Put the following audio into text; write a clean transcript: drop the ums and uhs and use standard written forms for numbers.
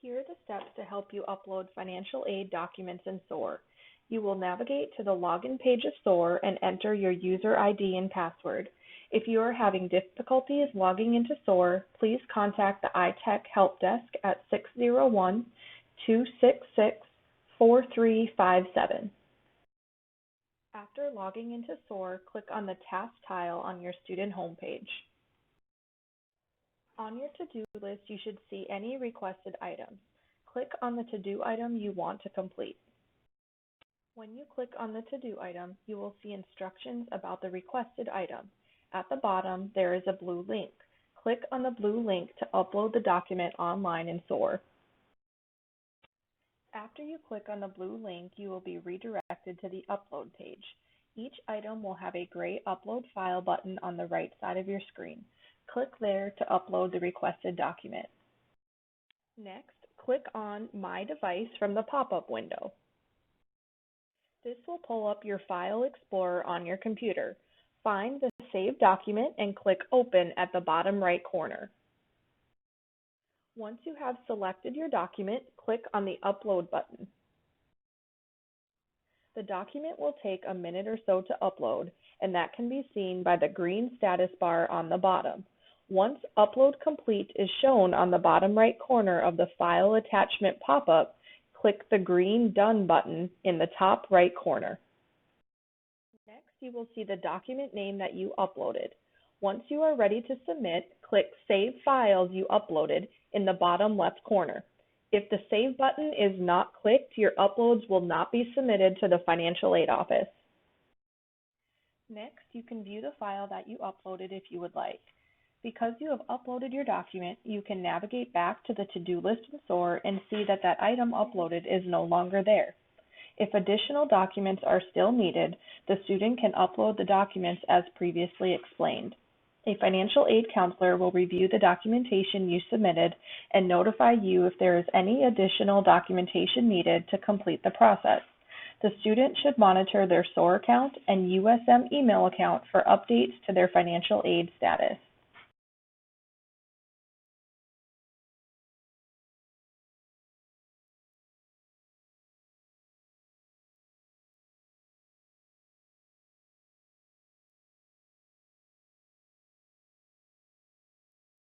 Here are the steps to help you upload financial aid documents in SOAR. You will navigate to the login page of SOAR and enter your user ID and password. If you are having difficulties logging into SOAR, please contact the iTech Help Desk at 601-266-4357. After logging into SOAR, click on the task tile on your student homepage. On your to-do list, you should see any requested items. Click on the to-do item you want to complete. When you click on the to-do item, you will see instructions about the requested item. At the bottom, there is a blue link. Click on the blue link to upload the document online in SOAR. After you click on the blue link, you will be redirected to the upload page. Each item will have a gray Upload File button on the right side of your screen. Click there to upload the requested document. Next, click on My Device from the pop-up window. This will pull up your File Explorer on your computer. Find the saved document and click Open at the bottom right corner. Once you have selected your document, click on the Upload button. The document will take a minute or so to upload, and that can be seen by the green status bar on the bottom. Once Upload Complete is shown on the bottom right corner of the File Attachment pop-up, click the green Done button in the top right corner. Next, you will see the document name that you uploaded. Once you are ready to submit, click Save Files You Uploaded in the bottom left corner. If the Save button is not clicked, your uploads will not be submitted to the Financial Aid Office. Next, you can view the file that you uploaded if you would like. Because you have uploaded your document, you can navigate back to the to-do list in SOAR and see that that item uploaded is no longer there. If additional documents are still needed, the student can upload the documents as previously explained. A financial aid counselor will review the documentation you submitted and notify you if there is any additional documentation needed to complete the process. The student should monitor their SOAR account and USM email account for updates to their financial aid status.